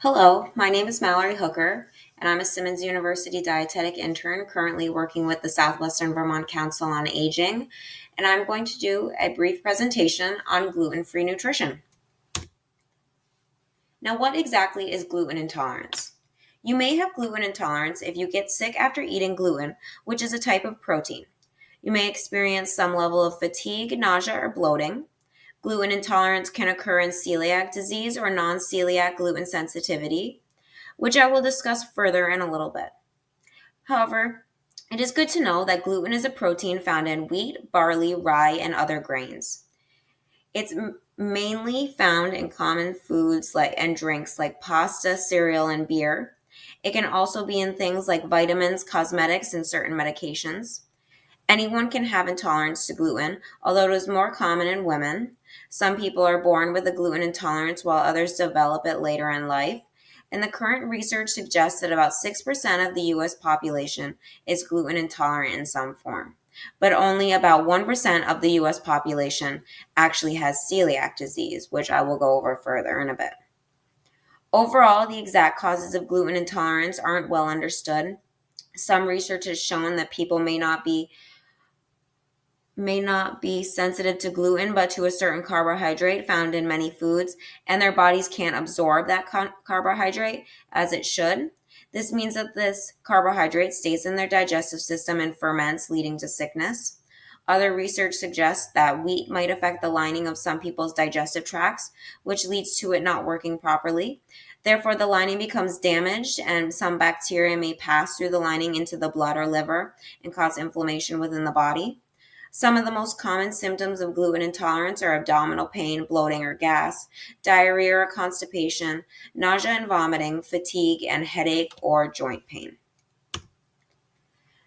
Hello, my name is Mallory Hooker, and I'm a Simmons University dietetic intern currently working with the Southwestern Vermont Council on Aging, and I'm going to do a brief presentation on gluten-free nutrition. Now, what exactly is gluten intolerance? You may have gluten intolerance if you get sick after eating gluten, which is a type of protein. You may experience some level of fatigue, nausea, or bloating. Gluten intolerance can occur in celiac disease or non-celiac gluten sensitivity, which I will discuss further in a little bit. However, it is good to know that gluten is a protein found in wheat, barley, rye, and other grains. It's mainly found in common foods and drinks like pasta, cereal, and beer. It can also be in things like vitamins, cosmetics, and certain medications. Anyone can have intolerance to gluten, although it is more common in women. Some people are born with a gluten intolerance while others develop it later in life. And the current research suggests that about 6% of the US population is gluten intolerant in some form. But only about 1% of the US population actually has celiac disease, which I will go over further in a bit. Overall, the exact causes of gluten intolerance aren't well understood. Some research has shown that people may not be sensitive to gluten, but to a certain carbohydrate found in many foods, and their bodies can't absorb that carbohydrate as it should. This means that this carbohydrate stays in their digestive system and ferments, leading to sickness. Other research suggests that wheat might affect the lining of some people's digestive tracts, which leads to it not working properly. Therefore, the lining becomes damaged, and some bacteria may pass through the lining into the blood or liver and cause inflammation within the body. Some of the most common symptoms of gluten intolerance are abdominal pain, bloating or gas, diarrhea or constipation, nausea and vomiting, fatigue, and headache or joint pain.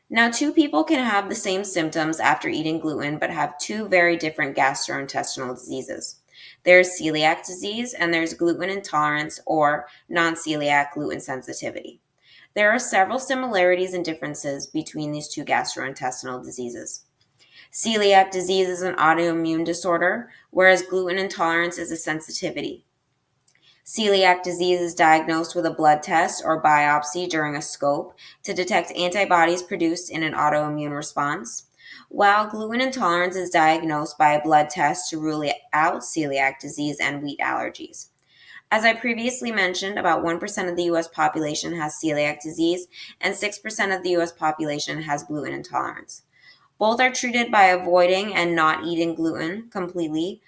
Now, two people can have the same symptoms after eating gluten but have two very different gastrointestinal diseases. There's celiac disease and there's gluten intolerance or non-celiac gluten sensitivity. There are several similarities and differences between these two gastrointestinal diseases. Celiac disease is an autoimmune disorder, whereas gluten intolerance is a sensitivity. Celiac disease is diagnosed with a blood test or biopsy during a scope to detect antibodies produced in an autoimmune response, while gluten intolerance is diagnosed by a blood test to rule out celiac disease and wheat allergies. As I previously mentioned, about 1% of the US population has celiac disease, and 6% of the US population has gluten intolerance. Both are treated by avoiding and not eating gluten completely.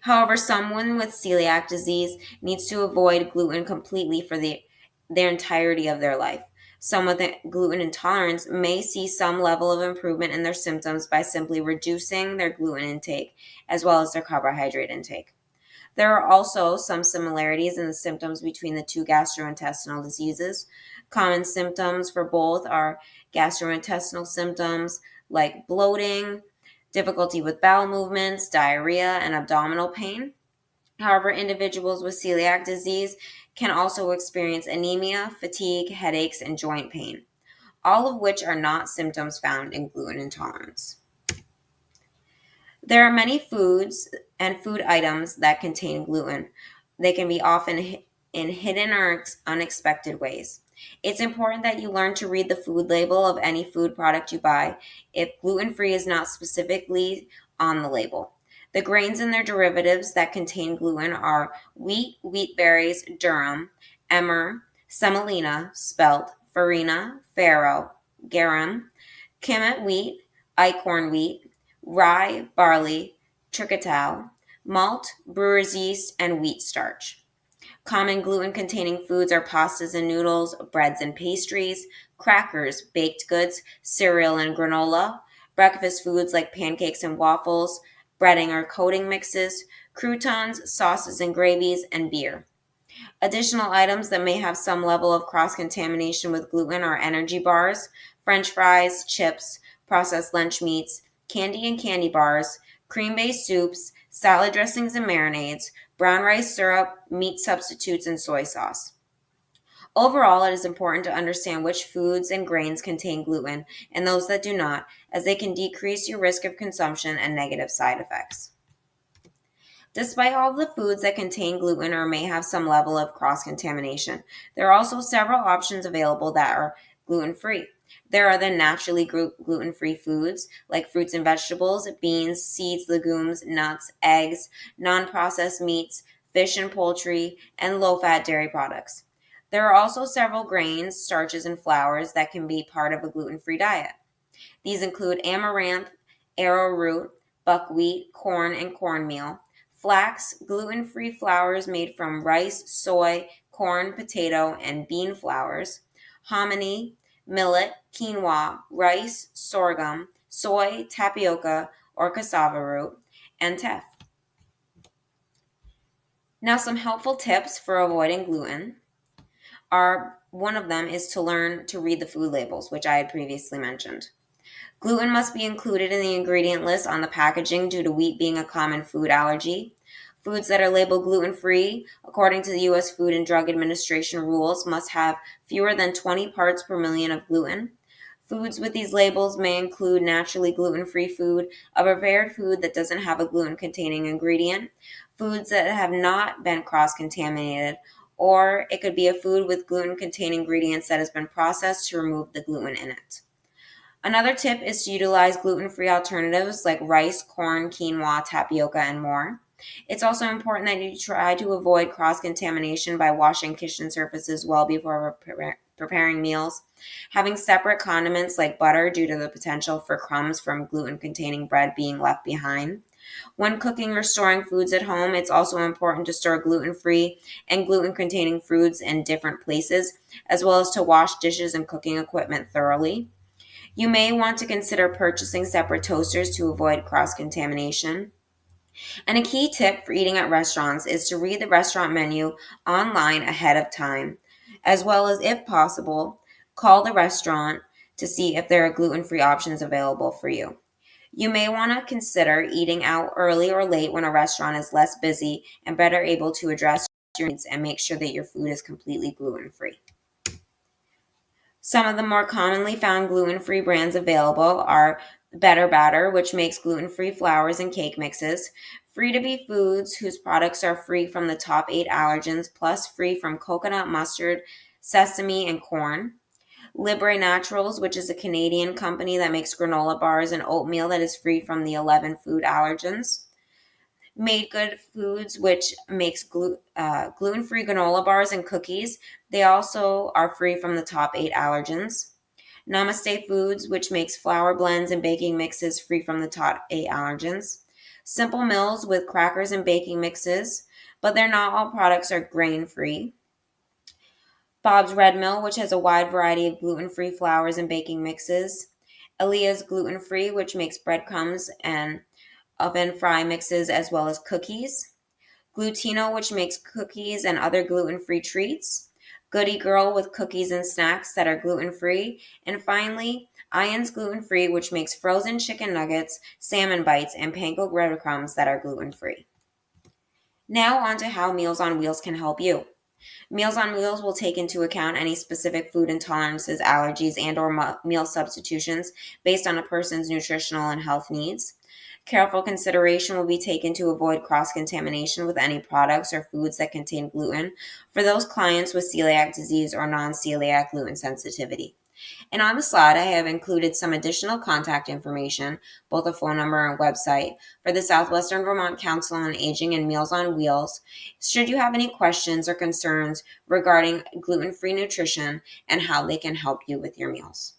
However, someone with celiac disease needs to avoid gluten completely for their entirety of their life. Someone with gluten intolerance may see some level of improvement in their symptoms by simply reducing their gluten intake as well as their carbohydrate intake. There are also some similarities in the symptoms between the two gastrointestinal diseases. Common symptoms for both are gastrointestinal symptoms like bloating, difficulty with bowel movements, diarrhea, and abdominal pain. However, individuals with celiac disease can also experience anemia, fatigue, headaches, and joint pain, all of which are not symptoms found in gluten intolerance. There are many foods and food items that contain gluten. They can be often in hidden or unexpected ways. It's important that you learn to read the food label of any food product you buy if gluten free is not specifically on the label. The grains and their derivatives that contain gluten are wheat, wheat berries, durum, emmer, semolina, spelt, farina, farro, garum, kimmet wheat, acorn wheat, rye, barley, triticale, malt, brewer's yeast, and wheat starch. Common gluten containing foods are pastas and noodles, breads and pastries, crackers, baked goods, cereal and granola, breakfast foods like pancakes and waffles, breading or coating mixes, croutons, sauces and gravies, and beer. Additional items that may have some level of cross contamination with gluten are energy bars, french fries, chips, processed lunch meats, candy and candy bars, cream based soups, salad dressings and marinades, brown rice syrup, meat substitutes, and soy sauce. Overall, it is important to understand which foods and grains contain gluten and those that do not, as they can decrease your risk of consumption and negative side effects. Despite all the foods that contain gluten or may have some level of cross contamination, there are also several options available that are gluten free. There are the naturally gluten free foods like fruits and vegetables, beans, seeds, legumes, nuts, eggs, non processed meats, fish and poultry, and low fat dairy products. There are also several grains, starches, and flours that can be part of a gluten free diet. These include amaranth, arrowroot, buckwheat, corn, and cornmeal, flax, gluten free flours made from rice, soy, corn, potato, and bean flours, hominy, millet, quinoa, rice, sorghum, soy, tapioca, or cassava root, and teff. Now, some helpful tips for avoiding gluten are one of them is to learn to read the food labels, which I had previously mentioned. Gluten must be included in the ingredient list on the packaging due to wheat being a common food allergy. Foods that are labeled gluten free, according to the U.S. Food and Drug Administration rules, must have fewer than 20 parts per million of gluten. Foods with these labels may include naturally gluten free food, a prepared food that doesn't have a gluten containing ingredient, foods that have not been cross contaminated, or it could be a food with gluten containing ingredients that has been processed to remove the gluten in it. Another tip is to utilize gluten free alternatives like rice, corn, quinoa, tapioca, and more. It's also important that you try to avoid cross contamination by washing kitchen surfaces well before preparing meals. Having separate condiments like butter due to the potential for crumbs from gluten containing bread being left behind. When cooking or storing foods at home, it's also important to store gluten free and gluten containing foods in different places, as well as to wash dishes and cooking equipment thoroughly. You may want to consider purchasing separate toasters to avoid cross contamination. And a key tip for eating at restaurants is to read the restaurant menu online ahead of time, as well as, if possible, call the restaurant to see if there are gluten free options available for you. You may want to consider eating out early or late when a restaurant is less busy and better able to address your needs and make sure that your food is completely gluten free. Some of the more commonly found gluten free brands available are Better Batter, which makes gluten free flours and cake mixes, Free to Be Foods, whose products are free from the top 8 allergens, plus free from coconut, mustard, sesame, and corn. Libre Naturals, which is a Canadian company that makes granola bars and oatmeal that is free from the 11 food allergens. Made Good Foods, which makes gluten free granola bars and cookies. They also are free from the top 8 allergens. Namaste Foods, which makes flour blends and baking mixes free from the top 8 allergens. Simple Mills with crackers and baking mixes, but they're not all products are grain free. Bob's Red Mill, which has a wide variety of gluten free flours and baking mixes. Elia's Gluten Free, which makes breadcrumbs and oven fry mixes as well as cookies. Glutino, which makes cookies and other gluten free treats. Goody Girl with cookies and snacks that are gluten free. And finally, Ian's Gluten Free, which makes frozen chicken nuggets, salmon bites, and panko breadcrumbs that are gluten free. Now, on to how Meals on Wheels can help you. Meals on Wheels will take into account any specific food intolerances, allergies, and or meal substitutions based on a person's nutritional and health needs. Careful consideration will be taken to avoid cross-contamination with any products or foods that contain gluten for those clients with celiac disease or non-celiac gluten sensitivity. And on the slide, I have included some additional contact information, both a phone number and website, for the Southwestern Vermont Council on Aging and Meals on Wheels, should you have any questions or concerns regarding gluten-free nutrition and how they can help you with your meals.